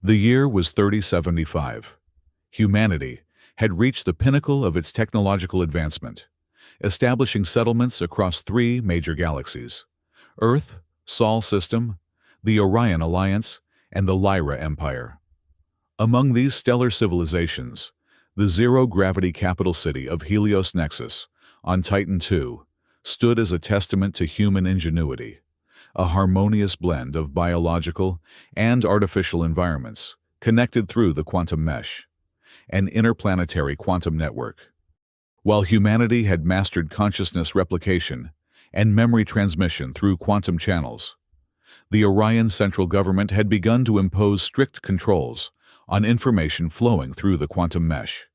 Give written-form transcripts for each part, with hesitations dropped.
The year was 3075. Humanity had reached the pinnacle of its technological advancement, establishing settlements across three major galaxies: Earth, Sol System, the Orion Alliance, and the Lyra Empire. Among these stellar civilizations, the zero-gravity capital city of Helios Nexus, on Titan II, stood as a testament to human ingenuity, a harmonious blend of biological and artificial environments connected through the quantum mesh, an interplanetary quantum network. While humanity had mastered consciousness replication and memory transmission through quantum channels, the Orion central government had begun to impose strict controls on information flowing through the quantum mesh.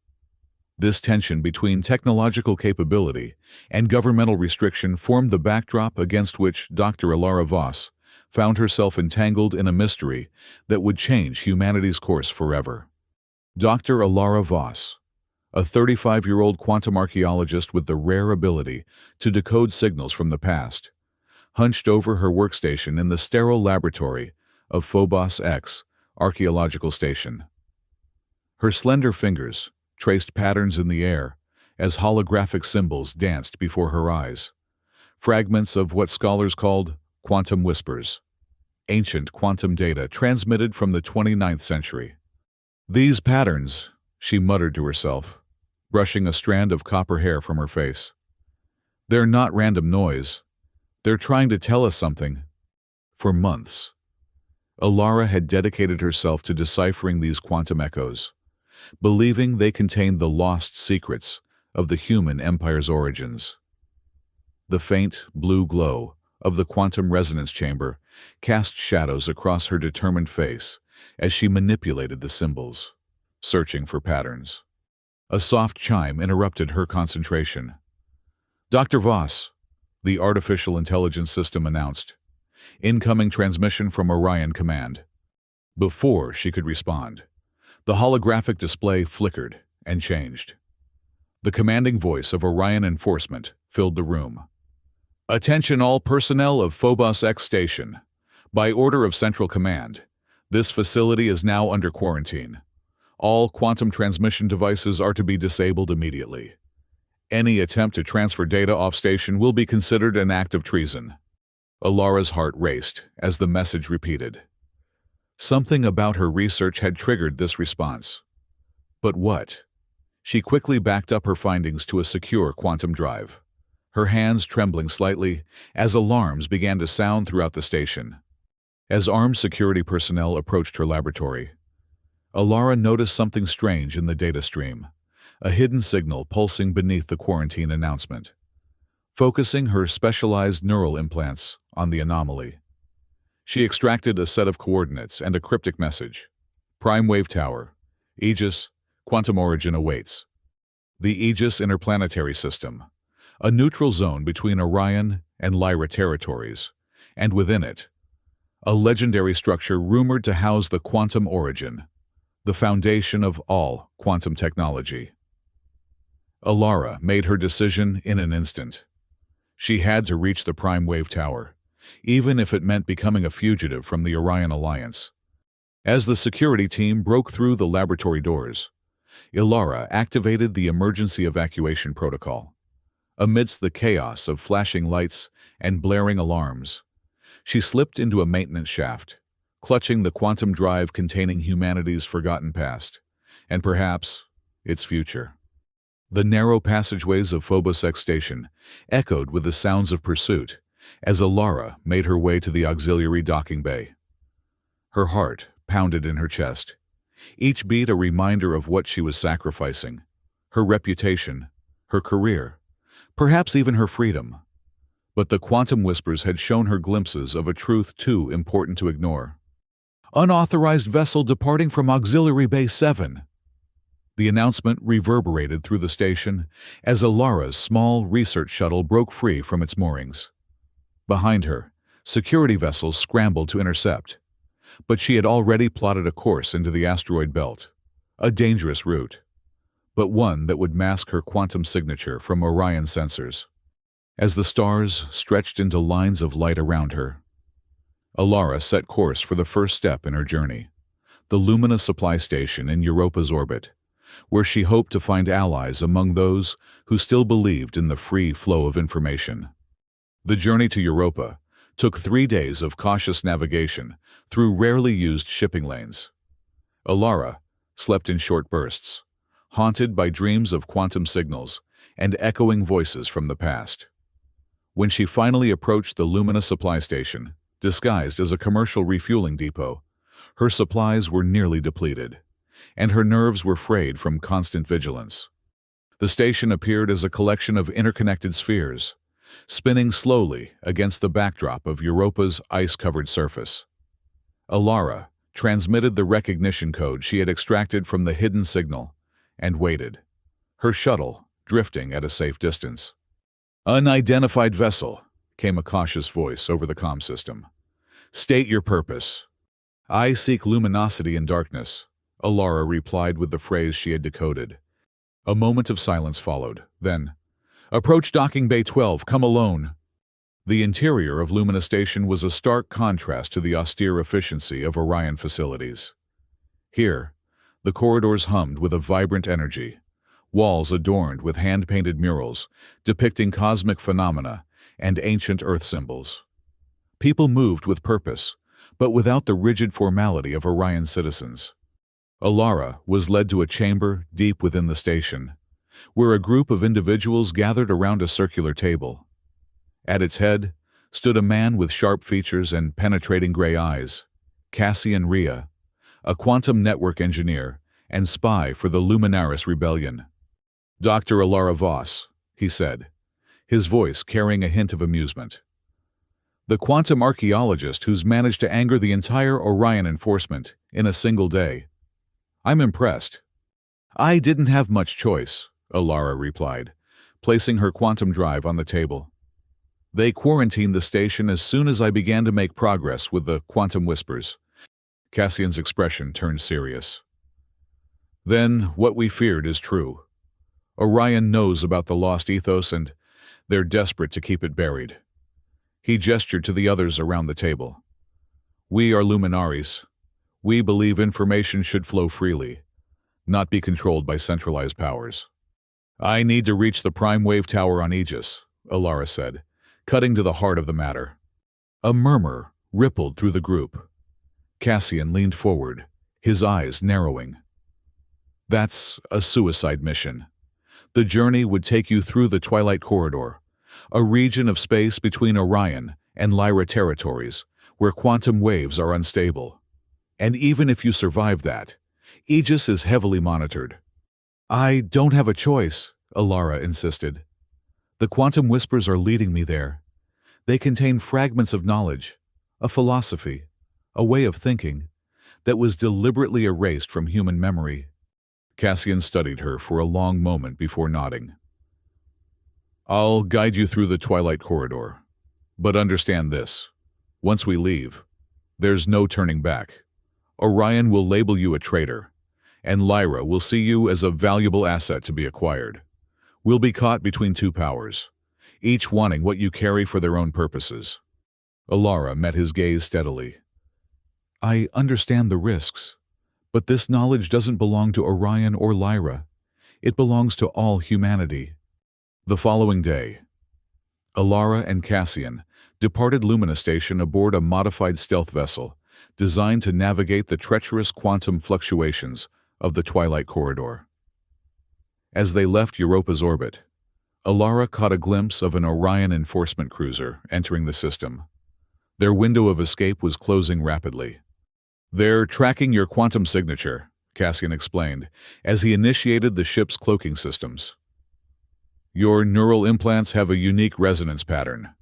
This tension between technological capability and governmental restriction formed the backdrop against which Dr. Alara Voss found herself entangled in a mystery that would change humanity's course forever. Dr. Alara Voss, a 35-year-old quantum archaeologist with the rare ability to decode signals from the past, hunched over her workstation in the sterile laboratory of Phobos X Archaeological Station. Her slender fingers traced patterns in the air as holographic symbols danced before her eyes, fragments of what scholars called quantum whispers, ancient quantum data transmitted from the 29th century. "These patterns," she muttered to herself, brushing a strand of copper hair from her face. "They're not random noise. They're trying to tell us something." For months, Alara had dedicated herself to deciphering these quantum echoes, believing they contained the lost secrets of the human empire's origins. The faint, blue glow of the quantum resonance chamber cast shadows across her determined face as she manipulated the symbols, searching for patterns. A soft chime interrupted her concentration. "Dr. Voss," the artificial intelligence system announced. "Incoming transmission from Orion Command." Before she could respond, the holographic display flickered and changed. The commanding voice of Orion Enforcement filled the room. "Attention all personnel of Phobos X Station. By order of Central Command, this facility is now under quarantine. All quantum transmission devices are to be disabled immediately. Any attempt to transfer data off-station will be considered an act of treason." Alara's heart raced as the message repeated. Something about her research had triggered this response. But what? She quickly backed up her findings to a secure quantum drive, her hands trembling slightly as alarms began to sound throughout the station. As armed security personnel approached her laboratory, Alara noticed something strange in the data stream, a hidden signal pulsing beneath the quarantine announcement. Focusing her specialized neural implants on the anomaly, she extracted a set of coordinates and a cryptic message. "Prime Wave Tower, Aegis, quantum origin awaits." The Aegis interplanetary system, a neutral zone between Orion and Lyra territories, and within it, a legendary structure rumored to house the quantum origin, the foundation of all quantum technology. Alara made her decision in an instant. She had to reach the Prime Wave Tower, even if it meant becoming a fugitive from the Orion Alliance. As the security team broke through the laboratory doors, Alara activated the emergency evacuation protocol. Amidst the chaos of flashing lights and blaring alarms, she slipped into a maintenance shaft, clutching the quantum drive containing humanity's forgotten past, and perhaps its future. The narrow passageways of Phobos X Station echoed with the sounds of pursuit as Alara made her way to the auxiliary docking bay. Her heart pounded in her chest, each beat a reminder of what she was sacrificing: her reputation, her career, perhaps even her freedom. But the quantum whispers had shown her glimpses of a truth too important to ignore. "Unauthorized vessel departing from Auxiliary Bay 7. The announcement reverberated through the station as Alara's small research shuttle broke free from its moorings. Behind her, security vessels scrambled to intercept, but she had already plotted a course into the asteroid belt, a dangerous route, but one that would mask her quantum signature from Orion sensors. As the stars stretched into lines of light around her, Alara set course for the first step in her journey, the Lumina supply station in Europa's orbit, where she hoped to find allies among those who still believed in the free flow of information. The journey to Europa took 3 days of cautious navigation through rarely used shipping lanes. Alara slept in short bursts, haunted by dreams of quantum signals and echoing voices from the past. When she finally approached the Lumina supply station, disguised as a commercial refueling depot, her supplies were nearly depleted, and her nerves were frayed from constant vigilance. The station appeared as a collection of interconnected spheres, spinning slowly against the backdrop of Europa's ice-covered surface. Alara transmitted the recognition code she had extracted from the hidden signal and waited, her shuttle drifting at a safe distance. "Unidentified vessel," came a cautious voice over the comm system. "State your purpose." "I seek luminosity in darkness," Alara replied with the phrase she had decoded. A moment of silence followed. Then, "Approach docking bay 12, come alone." The interior of Lumina Station was a stark contrast to the austere efficiency of Orion facilities. Here, the corridors hummed with a vibrant energy, walls adorned with hand-painted murals depicting cosmic phenomena and ancient Earth symbols. People moved with purpose, but without the rigid formality of Orion citizens. Alara was led to a chamber deep within the station, where a group of individuals gathered around a circular table. At its head stood a man with sharp features and penetrating gray eyes, Cassian Rhea, a quantum network engineer and spy for the Luminaris Rebellion. "Dr. Alara Voss," he said, his voice carrying a hint of amusement. "The quantum archaeologist who's managed to anger the entire Orion enforcement in a single day. I'm impressed." "I didn't have much choice," Alara replied, placing her quantum drive on the table. "They quarantined the station as soon as I began to make progress with the quantum whispers." Cassian's expression turned serious. "Then what we feared is true. Orion knows about the lost ethos and they're desperate to keep it buried." He gestured to the others around the table. "We are Luminaries. We believe information should flow freely, not be controlled by centralized powers." "I need to reach the Prime Wave Tower on Aegis," Alara said, cutting to the heart of the matter. A murmur rippled through the group. Cassian leaned forward, his eyes narrowing. "That's a suicide mission. The journey would take you through the Twilight Corridor, a region of space between Orion and Lyra territories where quantum waves are unstable. And even if you survive that, Aegis is heavily monitored." "I don't have a choice," Alara insisted. "The quantum whispers are leading me there. They contain fragments of knowledge, a philosophy, a way of thinking, that was deliberately erased from human memory." Cassian studied her for a long moment before nodding. "I'll guide you through the Twilight Corridor. But understand this. Once we leave, there's no turning back. Orion will label you a traitor, and Lyra will see you as a valuable asset to be acquired. We'll be caught between two powers, each wanting what you carry for their own purposes." Alara met his gaze steadily. "I understand the risks, but this knowledge doesn't belong to Orion or Lyra. It belongs to all humanity." The following day, Alara and Cassian departed Lumina Station aboard a modified stealth vessel designed to navigate the treacherous quantum fluctuations of the Twilight Corridor. As they left Europa's orbit, Alara caught a glimpse of an Orion enforcement cruiser entering the system. Their window of escape was closing rapidly. "They're tracking your quantum signature," Cassian explained, as he initiated the ship's cloaking systems. "Your neural implants have a unique resonance pattern.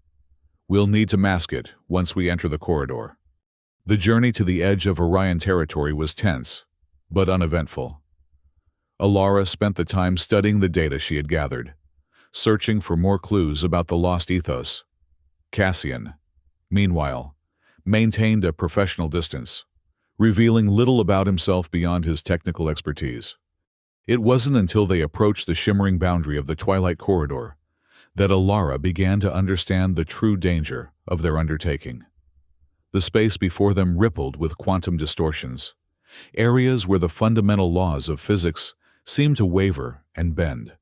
We'll need to mask it once we enter the corridor." The journey to the edge of Orion territory was tense, but uneventful. Alara spent the time studying the data she had gathered, searching for more clues about the lost ethos. Cassian, meanwhile, maintained a professional distance, revealing little about himself beyond his technical expertise. It wasn't until they approached the shimmering boundary of the Twilight Corridor that Alara began to understand the true danger of their undertaking. The space before them rippled with quantum distortions, areas where the fundamental laws of physics seemed to waver and bend.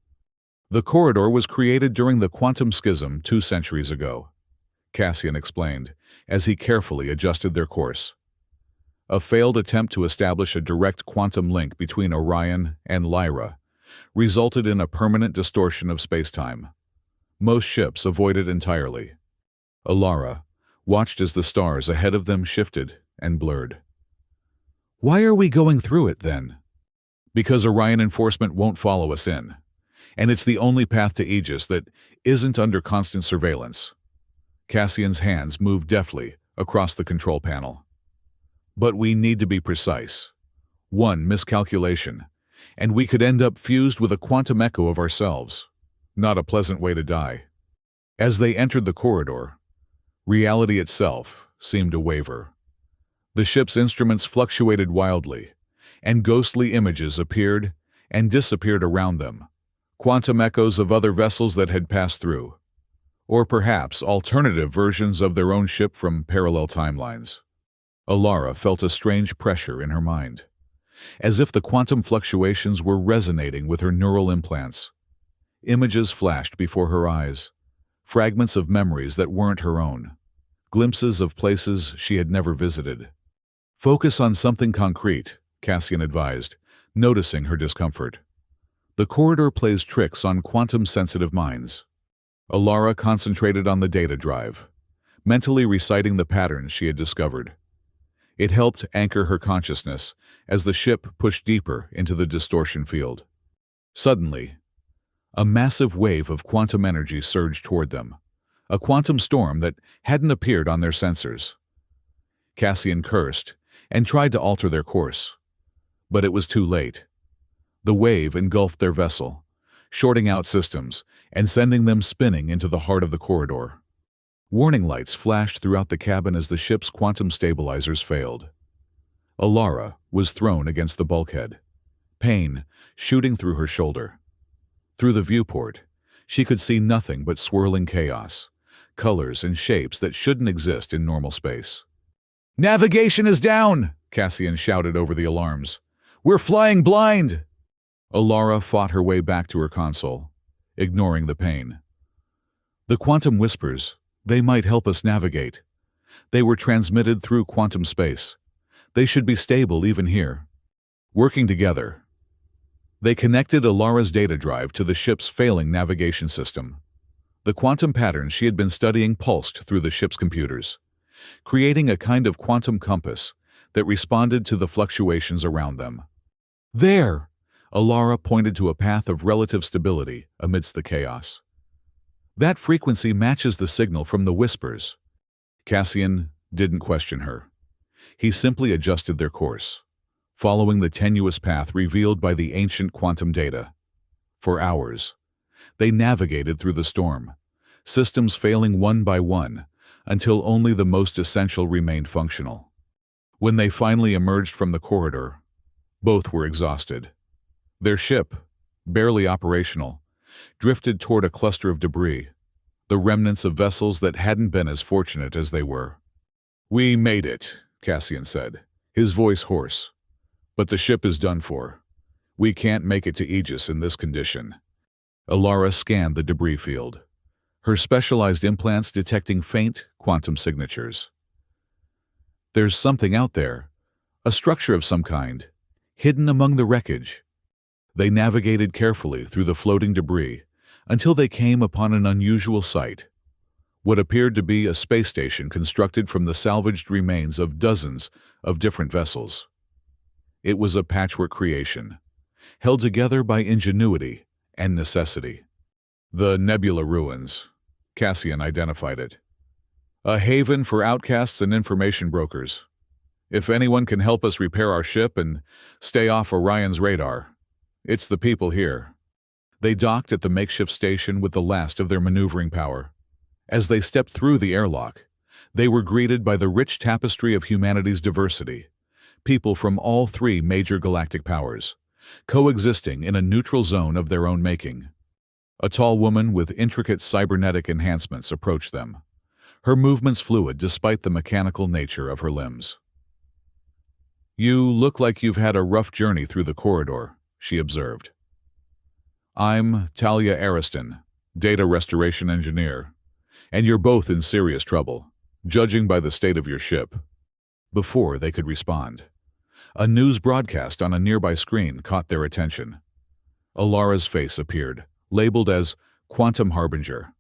The corridor was created during the quantum schism 2 centuries ago, Cassian explained, as he carefully adjusted their course. A failed attempt to establish a direct quantum link between Orion and Lyra resulted in a permanent distortion of spacetime. Most ships avoided entirely. Alara watched as the stars ahead of them shifted and blurred. "Why are we going through it, then?" "Because Orion enforcement won't follow us in, and it's the only path to Aegis that isn't under constant surveillance." Cassian's hands moved deftly across the control panel. "But we need to be precise. One miscalculation, and we could end up fused with a quantum echo of ourselves. Not a pleasant way to die." As they entered the corridor, reality itself seemed to waver. The ship's instruments fluctuated wildly, and ghostly images appeared and disappeared around them, quantum echoes of other vessels that had passed through, or perhaps alternative versions of their own ship from parallel timelines. Alara felt a strange pressure in her mind, as if the quantum fluctuations were resonating with her neural implants. Images flashed before her eyes, fragments of memories that weren't her own, glimpses of places she had never visited. "Focus on something concrete," Cassian advised, noticing her discomfort. "The corridor plays tricks on quantum-sensitive minds." Alara concentrated on the data drive, mentally reciting the patterns she had discovered. It helped anchor her consciousness as the ship pushed deeper into the distortion field. Suddenly, a massive wave of quantum energy surged toward them, a quantum storm that hadn't appeared on their sensors. Cassian cursed and tried to alter their course, but it was too late. The wave engulfed their vessel, shorting out systems and sending them spinning into the heart of the corridor. Warning lights flashed throughout the cabin as the ship's quantum stabilizers failed. Alara was thrown against the bulkhead, pain shooting through her shoulder. Through the viewport, she could see nothing but swirling chaos, colors and shapes that shouldn't exist in normal space. "Navigation is down!" Cassian shouted over the alarms. "We're flying blind!" Alara fought her way back to her console, ignoring the pain. "The quantum whispers, they might help us navigate. They were transmitted through quantum space. They should be stable even here." Working together, they connected Alara's data drive to the ship's failing navigation system. The quantum patterns she had been studying pulsed through the ship's computers, creating a kind of quantum compass that responded to the fluctuations around them. "There!" Alara pointed to a path of relative stability amidst the chaos. "That frequency matches the signal from the whispers." Cassian didn't question her. He simply adjusted their course, following the tenuous path revealed by the ancient quantum data. For hours, they navigated through the storm, systems failing one by one until only the most essential remained functional. When they finally emerged from the corridor, both were exhausted. Their ship, barely operational, drifted toward a cluster of debris, the remnants of vessels that hadn't been as fortunate as they were. "We made it," Cassian said, his voice hoarse. "But the ship is done for. We can't make it to Aegis in this condition." Alara scanned the debris field, her specialized implants detecting faint quantum signatures. "There's something out there, a structure of some kind, hidden among the wreckage." They navigated carefully through the floating debris until they came upon an unusual sight, what appeared to be a space station constructed from the salvaged remains of dozens of different vessels. It was a patchwork creation, held together by ingenuity and necessity. "The Nebula Ruins," Cassian identified it. "A haven for outcasts and information brokers. If anyone can help us repair our ship and stay off Orion's radar, it's the people here." They docked at the makeshift station with the last of their maneuvering power. As they stepped through the airlock, they were greeted by the rich tapestry of humanity's diversity, people from all three major galactic powers, coexisting in a neutral zone of their own making. A tall woman with intricate cybernetic enhancements approached them, her movements fluid despite the mechanical nature of her limbs. You look like you've had a rough journey through the corridor, she observed. I'm Talia Ariston, data restoration engineer, and you're both in serious trouble, judging by the state of your ship. Before they could respond, a news broadcast on a nearby screen caught their attention. Alara's face appeared, labeled as Quantum Harbinger,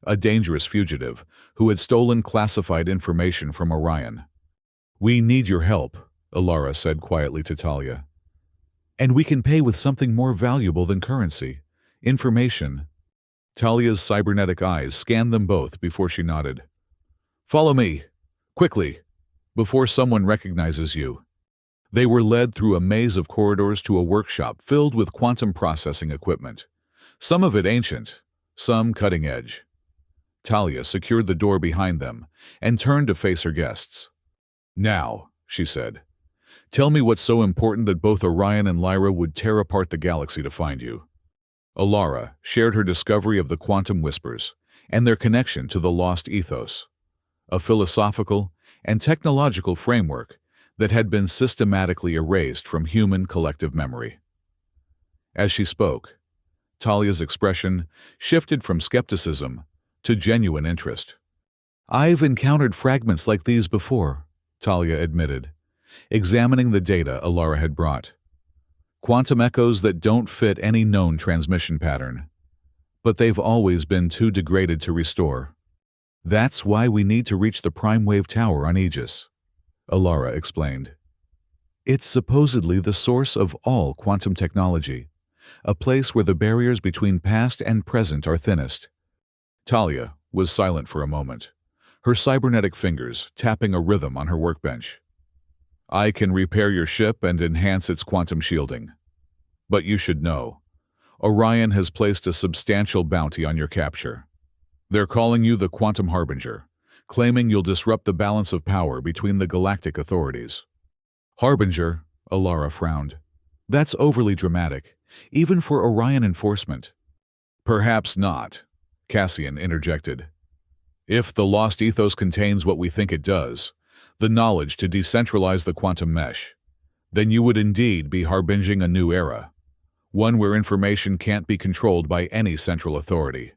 a dangerous fugitive who had stolen classified information from Orion. We need your help, Alara said quietly to Talia. And we can pay with something more valuable than currency, information. Talia's cybernetic eyes scanned them both before she nodded. Follow me, quickly, before someone recognizes you. They were led through a maze of corridors to a workshop filled with quantum processing equipment, some of it ancient, some cutting edge. Talia secured the door behind them and turned to face her guests. Now, she said, tell me what's so important that both Orion and Lyra would tear apart the galaxy to find you. Alara shared her discovery of the quantum whispers and their connection to the lost ethos, a philosophical and technological framework that had been systematically erased from human collective memory. As she spoke, Talia's expression shifted from skepticism to genuine interest. I've encountered fragments like these before, Talia admitted, examining the data Alara had brought. Quantum echoes that don't fit any known transmission pattern. But they've always been too degraded to restore. That's why we need to reach the Prime Wave Tower on Aegis, Alara explained. It's supposedly the source of all quantum technology, a place where the barriers between past and present are thinnest. Talia was silent for a moment, her cybernetic fingers tapping a rhythm on her workbench. I can repair your ship and enhance its quantum shielding. But you should know, Orion has placed a substantial bounty on your capture. They're calling you the Quantum Harbinger, claiming you'll disrupt the balance of power between the galactic authorities. Harbinger, Alara frowned. That's overly dramatic, even for Orion enforcement. Perhaps not, Cassian interjected. If the lost ethos contains what we think it does, the knowledge to decentralize the quantum mesh, then you would indeed be harbinging a new era, one where information can't be controlled by any central authority.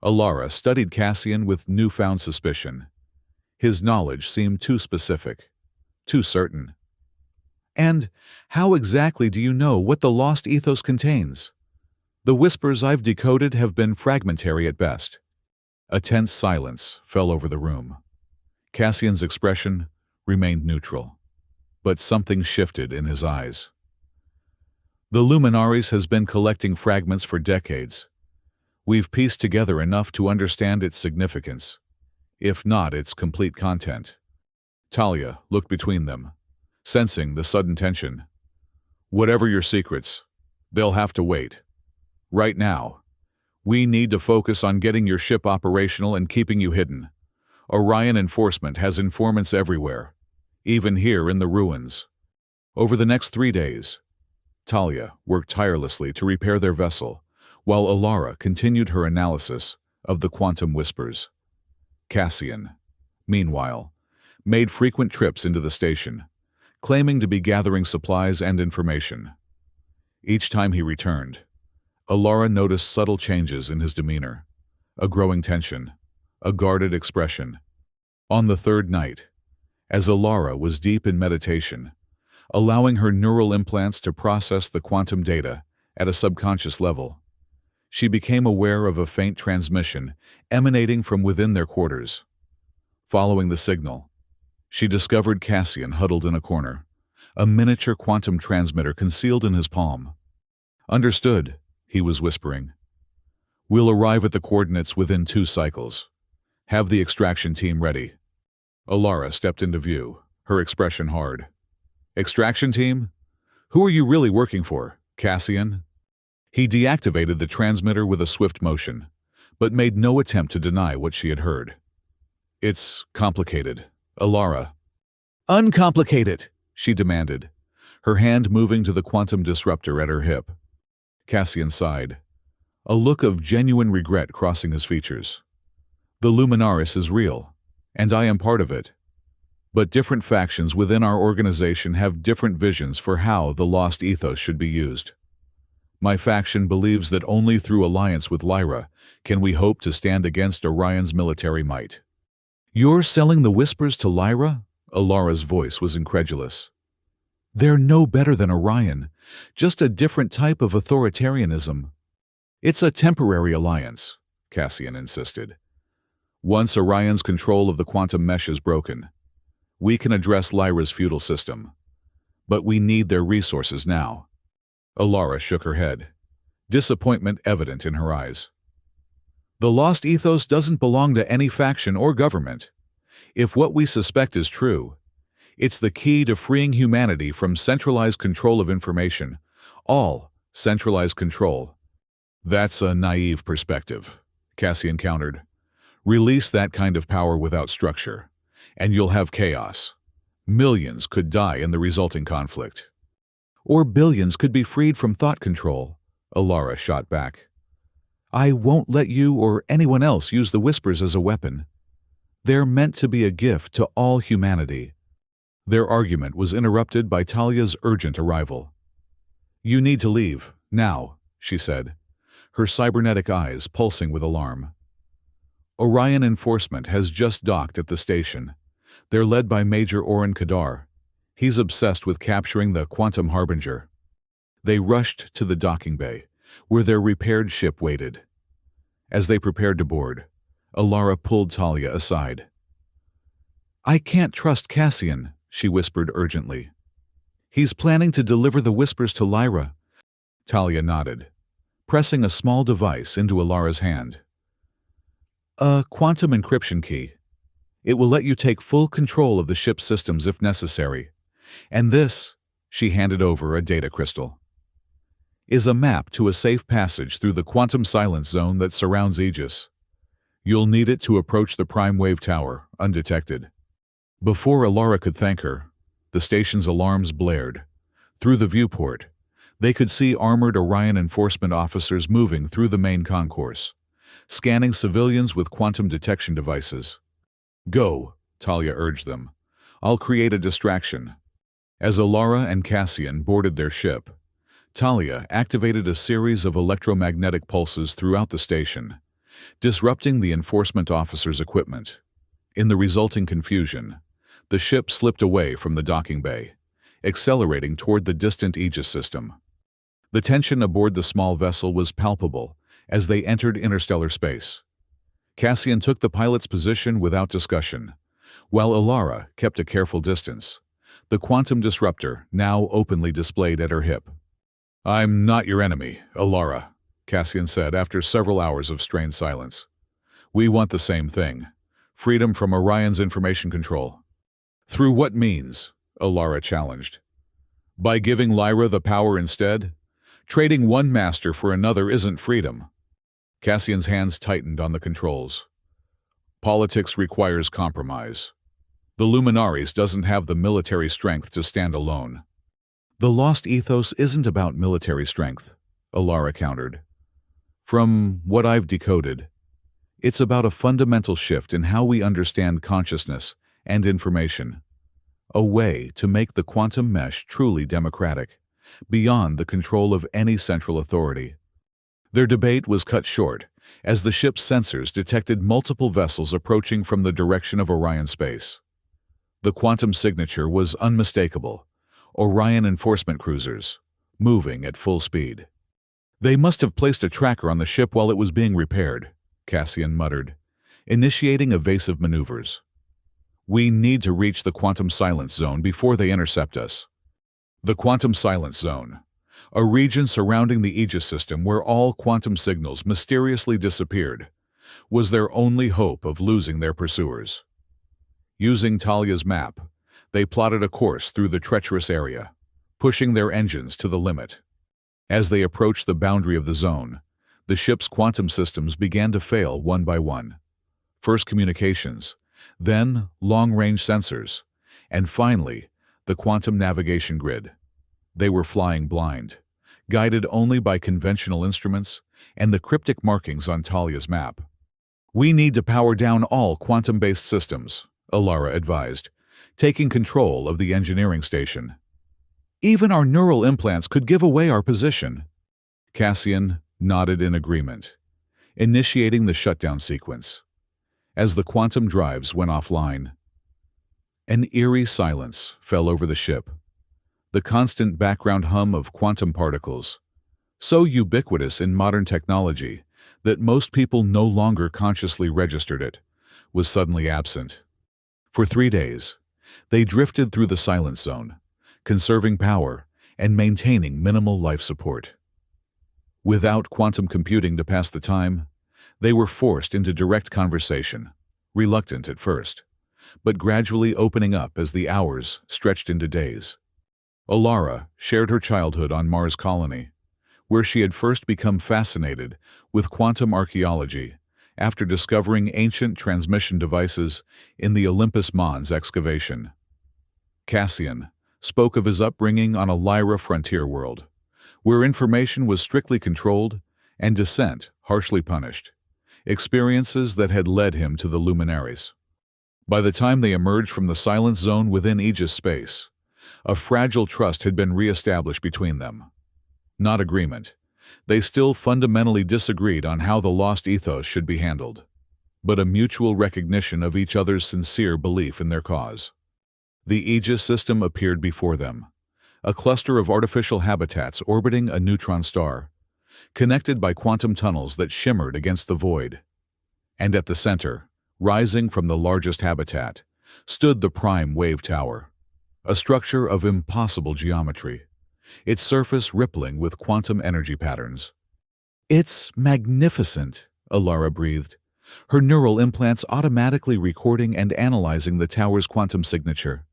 Alara studied Cassian with newfound suspicion. His knowledge seemed too specific, too certain. And how exactly do you know what the lost ethos contains? The whispers I've decoded have been fragmentary at best. A tense silence fell over the room. Cassian's expression remained neutral, but something shifted in his eyes. The Luminaries has been collecting fragments for decades. We've pieced together enough to understand its significance, if not its complete content. Talia looked between them, sensing the sudden tension. Whatever your secrets, they'll have to wait. Right now, we need to focus on getting your ship operational and keeping you hidden. Orion enforcement has informants everywhere, even here in the ruins. Over the next 3 days, Talia worked tirelessly to repair their vessel, while Alara continued her analysis of the quantum whispers. Cassian, meanwhile, made frequent trips into the station, claiming to be gathering supplies and information. Each time he returned, Alara noticed subtle changes in his demeanor, a growing tension, a guarded expression. On the third night, as Alara was deep in meditation, allowing her neural implants to process the quantum data at a subconscious level, she became aware of a faint transmission emanating from within their quarters. Following the signal, she discovered Cassian huddled in a corner, a miniature quantum transmitter concealed in his palm. Understood, he was whispering. We'll arrive at the coordinates within 2 cycles. Have the extraction team ready. Alara stepped into view, her expression hard. Extraction team? Who are you really working for, Cassian? He deactivated the transmitter with a swift motion, but made no attempt to deny what she had heard. It's complicated, Alara. Uncomplicated, she demanded, her hand moving to the quantum disruptor at her hip. Cassian sighed, a look of genuine regret crossing his features. The Luminaris is real, and I am part of it. But different factions within our organization have different visions for how the lost ethos should be used. My faction believes that only through alliance with Lyra can we hope to stand against Orion's military might. You're selling the Whispers to Lyra? Alara's voice was incredulous. They're no better than Orion, just a different type of authoritarianism. It's a temporary alliance, Cassian insisted. Once Orion's control of the quantum mesh is broken, we can address Lyra's feudal system. But we need their resources now. Alara shook her head, disappointment evident in her eyes. The lost ethos doesn't belong to any faction or government. If what we suspect is true, it's the key to freeing humanity from centralized control of information. All centralized control. That's a naive perspective, Cassian countered. Release that kind of power without structure, and you'll have chaos. Millions could die in the resulting conflict. Or billions could be freed from thought control, Alara shot back. I won't let you or anyone else use the Whispers as a weapon. They're meant to be a gift to all humanity. Their argument was interrupted by Talia's urgent arrival. You need to leave, now, she said, her cybernetic eyes pulsing with alarm. Orion Enforcement has just docked at the station. They're led by Major Oren Kadar. He's obsessed with capturing the Quantum Harbinger. They rushed to the docking bay, where their repaired ship waited. As they prepared to board, Alara pulled Talia aside. I can't trust Cassian, she whispered urgently. He's planning to deliver the Whispers to Lyra. Talia nodded, pressing a small device into Alara's hand. A quantum encryption key. It will let you take full control of the ship's systems if necessary. And this, she handed over a data crystal, is a map to a safe passage through the quantum silence zone that surrounds Aegis. You'll need it to approach the Prime Wave Tower, undetected. Before Alara could thank her, the station's alarms blared. Through the viewport, they could see armored Orion Enforcement officers moving through the main concourse, scanning civilians with quantum detection devices. Go, Talia urged them. I'll create a distraction. As Alara and Cassian boarded their ship, Talia activated a series of electromagnetic pulses throughout the station, disrupting the enforcement officers' equipment. In the resulting confusion, the ship slipped away from the docking bay, accelerating toward the distant Aegis system. The tension aboard the small vessel was palpable as they entered interstellar space. Cassian took the pilot's position without discussion, while Alara kept a careful distance, the quantum disruptor now openly displayed at her hip. I'm not your enemy, Alara, Cassian said after several hours of strained silence. We want the same thing, freedom from Orion's information control. Through what means? Alara challenged. By giving Lyra the power instead? Trading one master for another isn't freedom. Cassian's hands tightened on the controls. Politics requires compromise. The Luminaries doesn't have the military strength to stand alone. The lost ethos isn't about military strength, Alara countered. From what I've decoded, it's about a fundamental shift in how we understand consciousness and information, a way to make the quantum mesh truly democratic, beyond the control of any central authority. Their debate was cut short as the ship's sensors detected multiple vessels approaching from the direction of Orion space. The quantum signature was unmistakable. Orion Enforcement cruisers, moving at full speed. They must have placed a tracker on the ship while it was being repaired, Cassian muttered, initiating evasive maneuvers. We need to reach the quantum silence zone before they intercept us. The quantum silence zone, a region surrounding the Aegis system where all quantum signals mysteriously disappeared, was their only hope of losing their pursuers. Using Talia's map, they plotted a course through the treacherous area, pushing their engines to the limit. As they approached the boundary of the zone, the ship's quantum systems began to fail one by one. First communications, then long-range sensors, and finally, the quantum navigation grid. They were flying blind, guided only by conventional instruments and the cryptic markings on Talia's map. We need to power down all quantum-based systems, Alara advised, taking control of the engineering station. Even our neural implants could give away our position. Cassian nodded in agreement, initiating the shutdown sequence. As the quantum drives went offline, an eerie silence fell over the ship. The constant background hum of quantum particles, so ubiquitous in modern technology that most people no longer consciously registered it, was suddenly absent. For 3 days, they drifted through the silence zone, conserving power and maintaining minimal life support. Without quantum computing to pass the time, they were forced into direct conversation, reluctant at first, but gradually opening up as the hours stretched into days. Alara shared her childhood on Mars Colony, where she had first become fascinated with quantum archaeology after discovering ancient transmission devices in the Olympus Mons excavation. Cassian spoke of his upbringing on a Lyra frontier world, where information was strictly controlled and dissent harshly punished, experiences that had led him to the luminaries. By the time they emerged from the silence zone within Aegis space, a fragile trust had been re-established between them. Not agreement. They still fundamentally disagreed on how the lost ethos should be handled, but a mutual recognition of each other's sincere belief in their cause. The Aegis system appeared before them, a cluster of artificial habitats orbiting a neutron star, connected by quantum tunnels that shimmered against the void. And at the center, rising from the largest habitat, stood the Prime Wave Tower, a structure of impossible geometry, its surface rippling with quantum energy patterns. "It's magnificent," Alara breathed, her neural implants automatically recording and analyzing the tower's quantum signature.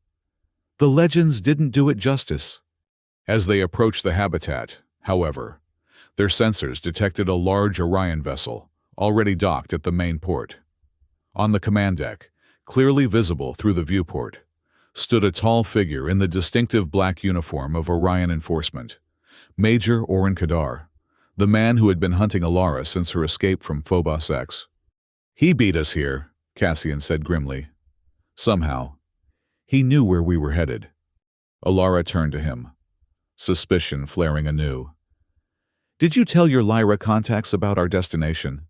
The legends didn't do it justice. As they approached the habitat, however, their sensors detected a large Orion vessel, already docked at the main port. On the command deck, clearly visible through the viewport, stood a tall figure in the distinctive black uniform of Orion Enforcement, Major Orin Kadar, the man who had been hunting Alara since her escape from Phobos X. "He beat us here," Cassian said grimly. Somehow, he knew where we were headed. Alara turned to him, suspicion flaring anew. "Did you tell your Lyra contacts about our destination?"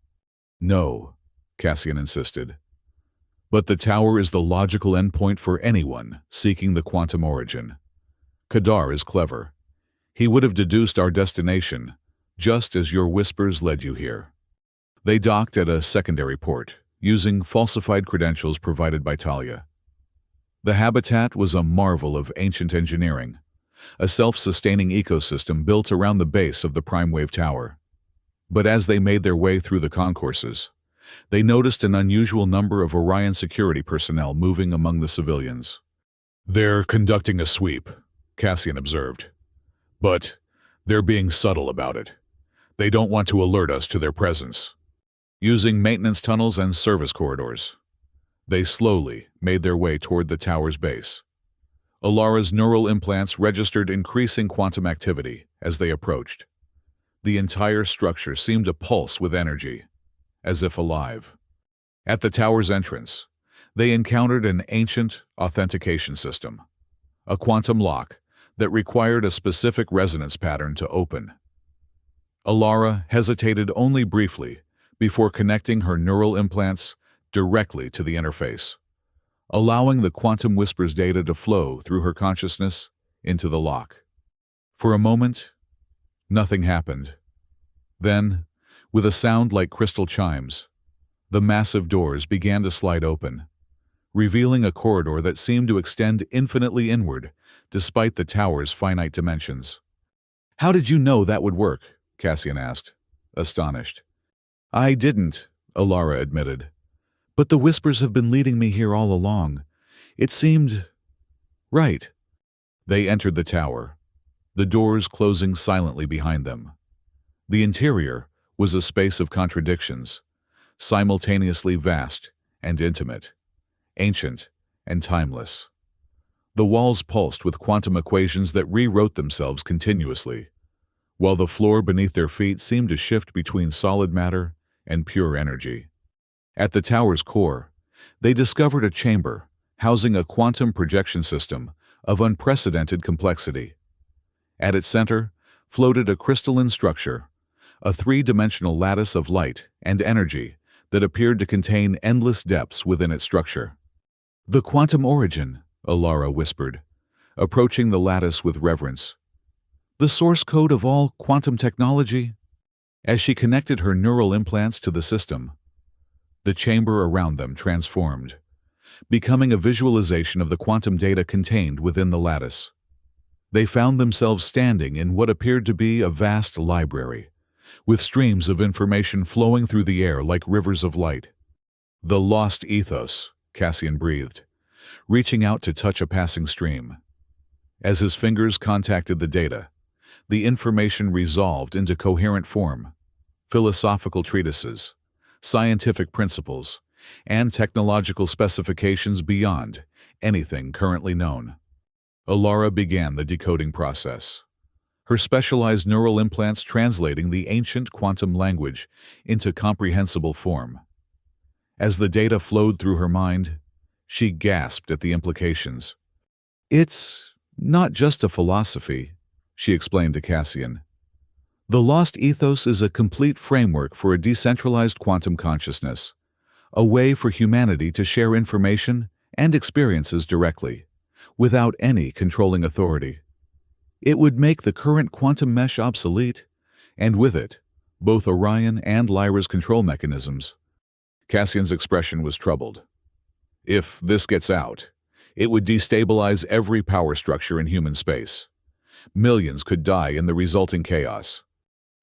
"No," Cassian insisted. "But the tower is the logical endpoint for anyone seeking the quantum origin. Kadar is clever. He would have deduced our destination, just as your whispers led you here." They docked at a secondary port, using falsified credentials provided by Talia. The habitat was a marvel of ancient engineering, a self-sustaining ecosystem built around the base of the Prime Wave Tower. But as they made their way through the concourses, they noticed an unusual number of Orion security personnel moving among the civilians. "They're conducting a sweep," Cassian observed. "But they're being subtle about it. They don't want to alert us to their presence." Using maintenance tunnels and service corridors, they slowly made their way toward the tower's base. Alara's neural implants registered increasing quantum activity as they approached. The entire structure seemed to pulse with energy, as if alive. At the tower's entrance, they encountered an ancient authentication system, a quantum lock that required a specific resonance pattern to open. Alara hesitated only briefly before connecting her neural implants directly to the interface, allowing the quantum whispers data to flow through her consciousness into the lock. For a moment, nothing happened. Then, with a sound like crystal chimes, the massive doors began to slide open, revealing a corridor that seemed to extend infinitely inward despite the tower's finite dimensions. "How did you know that would work?" Cassian asked, astonished. "I didn't," Alara admitted. "But the whispers have been leading me here all along. It seemed right." They entered the tower, the doors closing silently behind them. The interior was a space of contradictions, simultaneously vast and intimate, ancient and timeless. The walls pulsed with quantum equations that rewrote themselves continuously, while the floor beneath their feet seemed to shift between solid matter and pure energy. At the tower's core, they discovered a chamber housing a quantum projection system of unprecedented complexity. At its center floated a crystalline structure, a three-dimensional lattice of light and energy that appeared to contain endless depths within its structure. "The quantum origin," Alara whispered, approaching the lattice with reverence. "The source code of all quantum technology." As she connected her neural implants to the system, the chamber around them transformed, becoming a visualization of the quantum data contained within the lattice. They found themselves standing in what appeared to be a vast library, with streams of information flowing through the air like rivers of light. "The lost ethos," Cassian breathed, reaching out to touch a passing stream. As his fingers contacted the data, the information resolved into coherent form: philosophical treatises, scientific principles, and technological specifications beyond anything currently known. Alara began the decoding process, her specialized neural implants translating the ancient quantum language into comprehensible form. As the data flowed through her mind, she gasped at the implications. "It's not just a philosophy," she explained to Cassian. "The lost ethos is a complete framework for a decentralized quantum consciousness, a way for humanity to share information and experiences directly, without any controlling authority. It would make the current quantum mesh obsolete, and with it, both Orion and Lyra's control mechanisms." Cassian's expression was troubled. "If this gets out, it would destabilize every power structure in human space. Millions could die in the resulting chaos.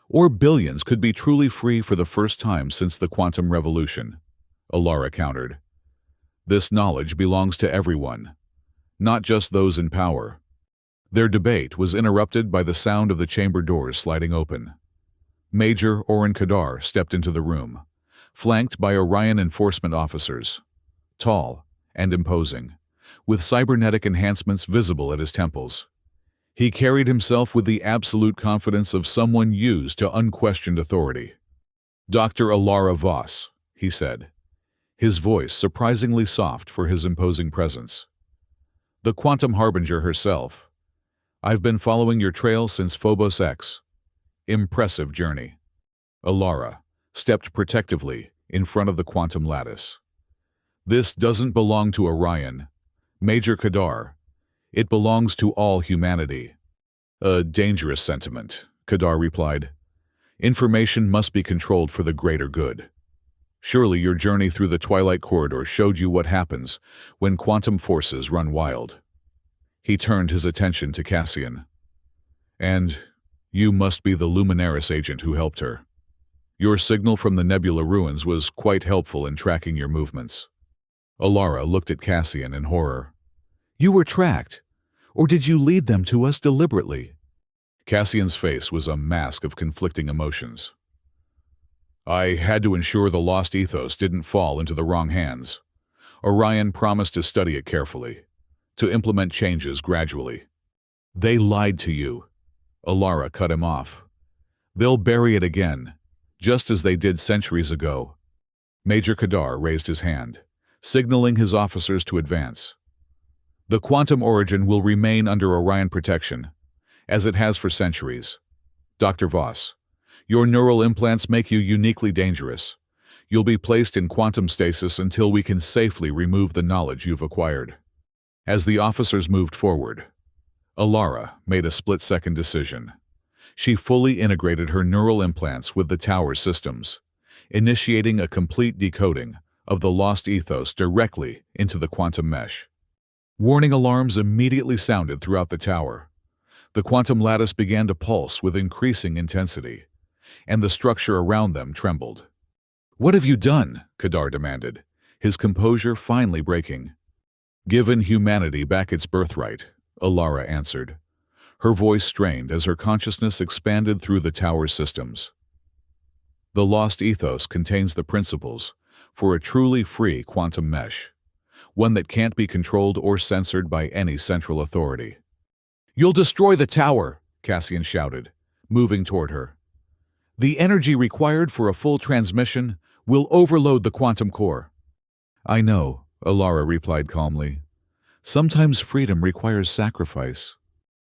Or billions could be truly free for the first time since the quantum revolution," Alara countered. "This knowledge belongs to everyone, not just those in power." Their debate was interrupted by the sound of the chamber doors sliding open. Major Oren Kadar stepped into the room, flanked by Orion enforcement officers, tall and imposing, with cybernetic enhancements visible at his temples. He carried himself with the absolute confidence of someone used to unquestioned authority. "Dr. Alara Voss," he said, his voice surprisingly soft for his imposing presence. "The quantum harbinger herself. I've been following your trail since Phobos X. Impressive journey." Alara stepped protectively in front of the quantum lattice. "This doesn't belong to Orion, Major Kadar. It belongs to all humanity." "A dangerous sentiment," Kadar replied. "Information must be controlled for the greater good. Surely your journey through the Twilight Corridor showed you what happens when quantum forces run wild." He turned his attention to Cassian. "And you must be the Luminaris agent who helped her. Your signal from the Nebula ruins was quite helpful in tracking your movements." Alara looked at Cassian in horror. "You were tracked? Or did you lead them to us deliberately?" Cassian's face was a mask of conflicting emotions. "I had to ensure the lost ethos didn't fall into the wrong hands. Orion promised to study it carefully, to implement changes gradually." "They lied to you," Alara cut him off. "They'll bury it again, just as they did centuries ago." Major Kadar raised his hand, signaling his officers to advance. "The quantum origin will remain under Orion protection, as it has for centuries. Dr. Voss, your neural implants make you uniquely dangerous. You'll be placed in quantum stasis until we can safely remove the knowledge you've acquired." As the officers moved forward, Alara made a split-second decision. She fully integrated her neural implants with the tower's systems, initiating a complete decoding of the lost ethos directly into the quantum mesh. Warning alarms immediately sounded throughout the tower. The quantum lattice began to pulse with increasing intensity, and the structure around them trembled. "What have you done?" Kadar demanded, his composure finally breaking. "Given humanity back its birthright," Alara answered, her voice strained as her consciousness expanded through the tower's systems. "The lost ethos contains the principles for a truly free quantum mesh, one that can't be controlled or censored by any central authority." "You'll destroy the tower!" Cassian shouted, moving toward her. "The energy required for a full transmission will overload the quantum core." "I know," Alara replied calmly. Sometimes freedom requires sacrifice.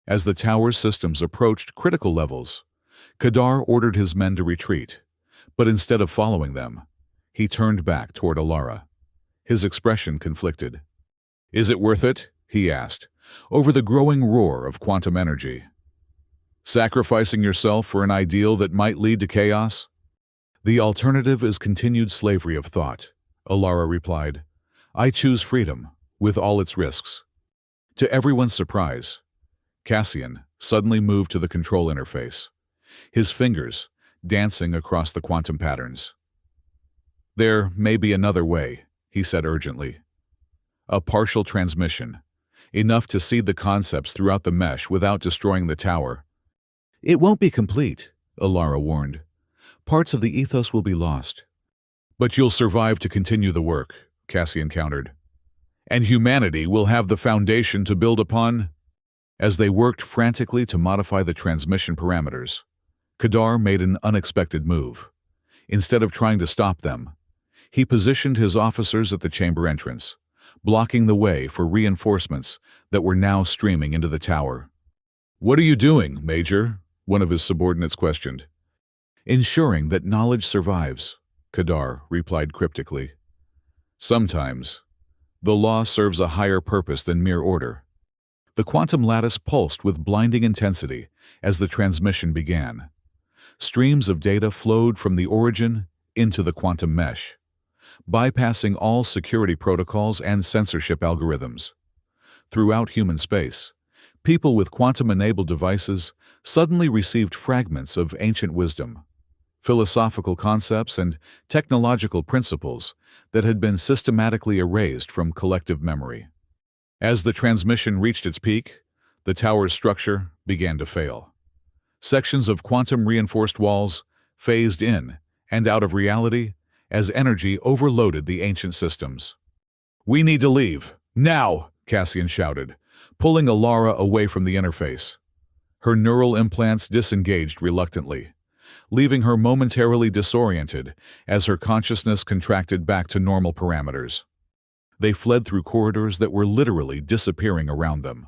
As the tower's systems approached critical levels, Kadar ordered his men to retreat, but instead of following them, he turned back toward Alara. His expression conflicted. "Is it worth it?" he asked, over the growing roar of quantum energy. "Sacrificing yourself for an ideal that might lead to chaos?" "The alternative is continued slavery of thought," Alara replied. "I choose freedom, with all its risks." To everyone's surprise, Cassian suddenly moved to the control interface, his fingers dancing across the quantum patterns. "There may be another way," he said urgently. "A partial transmission, enough to seed the concepts throughout the mesh without destroying the tower." "It won't be complete," Alara warned. "Parts of the ethos will be lost." "But you'll survive to continue the work," Cassian countered. "And humanity will have the foundation to build upon." As they worked frantically to modify the transmission parameters, Kadar made an unexpected move. Instead of trying to stop them, he positioned his officers at the chamber entrance, blocking the way for reinforcements that were now streaming into the tower. "What are you doing, Major?" one of his subordinates questioned. "Ensuring that knowledge survives," Kadar replied cryptically. "Sometimes, the law serves a higher purpose than mere order." The quantum lattice pulsed with blinding intensity as the transmission began. Streams of data flowed from the origin into the quantum mesh, bypassing all security protocols and censorship algorithms. Throughout human space, people with quantum-enabled devices suddenly received fragments of ancient wisdom, philosophical concepts, and technological principles that had been systematically erased from collective memory. As the transmission reached its peak, the tower's structure began to fail. Sections of quantum-reinforced walls phased in and out of reality as energy overloaded the ancient systems. "We need to leave, now!" Cassian shouted, pulling Alara away from the interface. Her neural implants disengaged reluctantly, leaving her momentarily disoriented as her consciousness contracted back to normal parameters. They fled through corridors that were literally disappearing around them,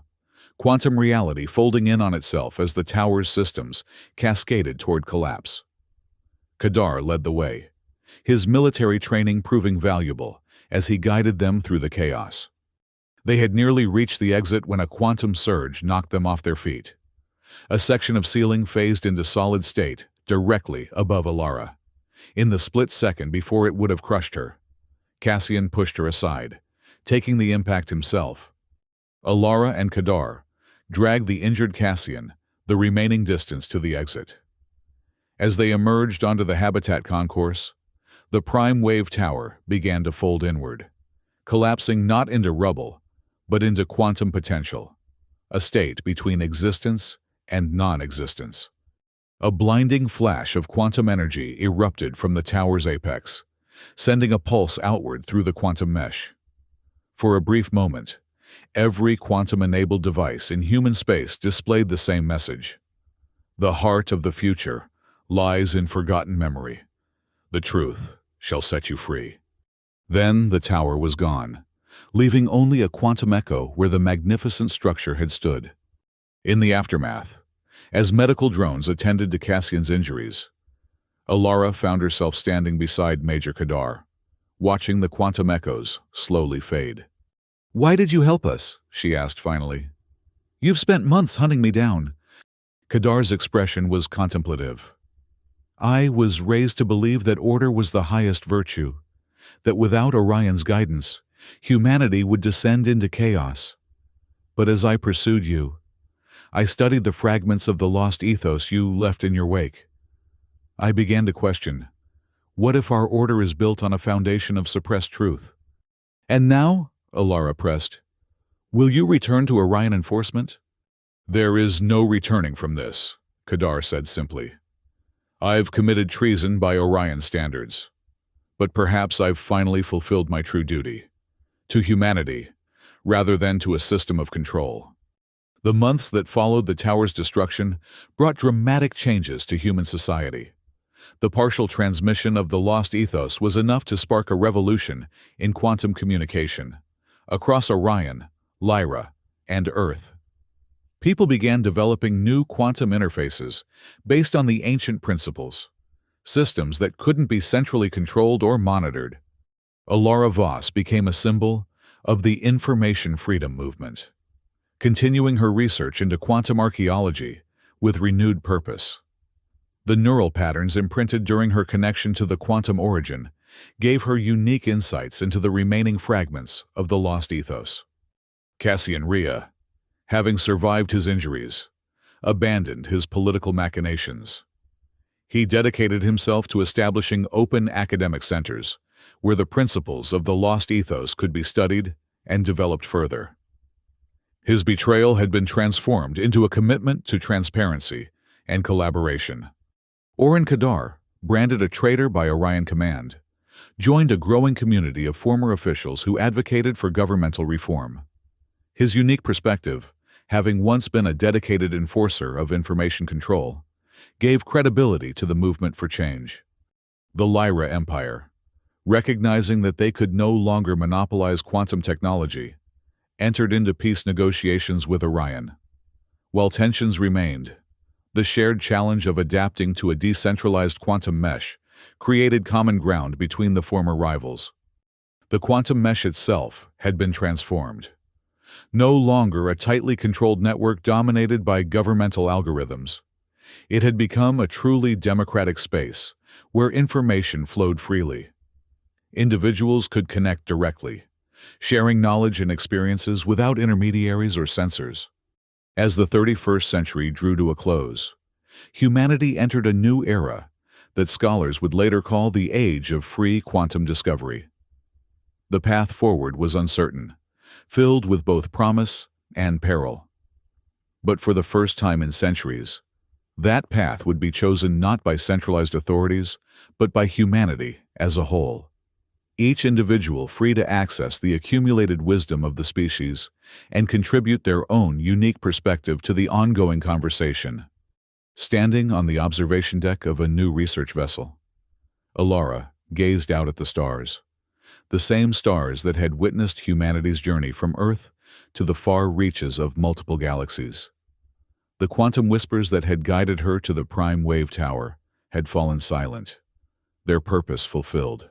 quantum reality folding in on itself as the tower's systems cascaded toward collapse. Kadar led the way, his military training proving valuable as he guided them through the chaos. They had nearly reached the exit when a quantum surge knocked them off their feet. A section of ceiling phased into solid state directly above Alara. In the split second before it would have crushed her, Cassian pushed her aside, taking the impact himself. Alara and Kadar dragged the injured Cassian the remaining distance to the exit. As they emerged onto the habitat concourse, the prime wave tower began to fold inward, collapsing not into rubble, but into quantum potential, a state between existence and non-existence. A blinding flash of quantum energy erupted from the tower's apex, sending a pulse outward through the quantum mesh. For a brief moment, every quantum-enabled device in human space displayed the same message. The heart of the future lies in forgotten memory. The truth shall set you free. Then the tower was gone, leaving only a quantum echo where the magnificent structure had stood. In the aftermath, as medical drones attended to Cassian's injuries, Alara found herself standing beside Major Kadar, watching the quantum echoes slowly fade. "Why did you help us?" she asked finally. "You've spent months hunting me down." Kadar's expression was contemplative. "I was raised to believe that order was the highest virtue, that without Orion's guidance, humanity would descend into chaos. But as I pursued you, I studied the fragments of the lost ethos you left in your wake. I began to question, what if our order is built on a foundation of suppressed truth? And now," Alara pressed, "will you return to Orion enforcement?" "There is no returning from this," Kadar said simply. "I've committed treason by Orion standards, but perhaps I've finally fulfilled my true duty, to humanity, rather than to a system of control." The months that followed the tower's destruction brought dramatic changes to human society. The partial transmission of the lost ethos was enough to spark a revolution in quantum communication. Across Orion, Lyra, and Earth. People began developing new quantum interfaces based on the ancient principles, systems that couldn't be centrally controlled or monitored. Alara Voss became a symbol of the information freedom movement, continuing her research into quantum archaeology with renewed purpose. The neural patterns imprinted during her connection to the quantum origin gave her unique insights into the remaining fragments of the lost ethos. Cassian Rhea, having survived his injuries, abandoned his political machinations. He dedicated himself to establishing open academic centers where the principles of the lost ethos could be studied and developed further. His betrayal had been transformed into a commitment to transparency and collaboration. Oren Kadar, branded a traitor by Orion Command, joined a growing community of former officials who advocated for governmental reform. His unique perspective, having once been a dedicated enforcer of information control, gave credibility to the movement for change. The Lyra Empire, recognizing that they could no longer monopolize quantum technology, entered into peace negotiations with Orion. While tensions remained, the shared challenge of adapting to a decentralized quantum mesh created common ground between the former rivals. The quantum mesh itself had been transformed. No longer a tightly controlled network dominated by governmental algorithms, it had become a truly democratic space where information flowed freely. Individuals could connect directly, sharing knowledge and experiences without intermediaries or censors. As the 31st century drew to a close, humanity entered a new era that scholars would later call the age of free quantum discovery. The path forward was uncertain, filled with both promise and peril. But for the first time in centuries, that path would be chosen not by centralized authorities, but by humanity as a whole. Each individual free to access the accumulated wisdom of the species and contribute their own unique perspective to the ongoing conversation. Standing on the observation deck of a new research vessel, Alara gazed out at the stars, the same stars that had witnessed humanity's journey from Earth to the far reaches of multiple galaxies. The quantum whispers that had guided her to the prime wave tower had fallen silent, their purpose fulfilled.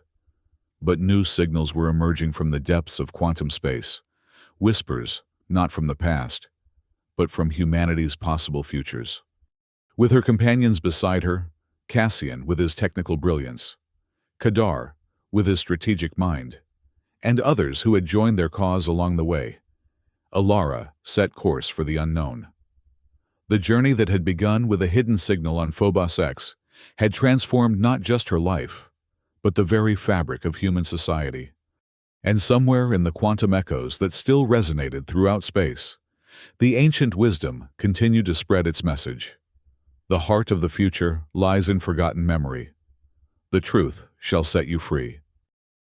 But new signals were emerging from the depths of quantum space, whispers not from the past, but from humanity's possible futures. With her companions beside her, Cassian with his technical brilliance, Kadar with his strategic mind, and others who had joined their cause along the way, Alara set course for the unknown. The journey that had begun with a hidden signal on Phobos X had transformed not just her life, but the very fabric of human society. And somewhere in the quantum echoes that still resonated throughout space, the ancient wisdom continued to spread its message. The heart of the future lies in forgotten memory. The truth shall set you free.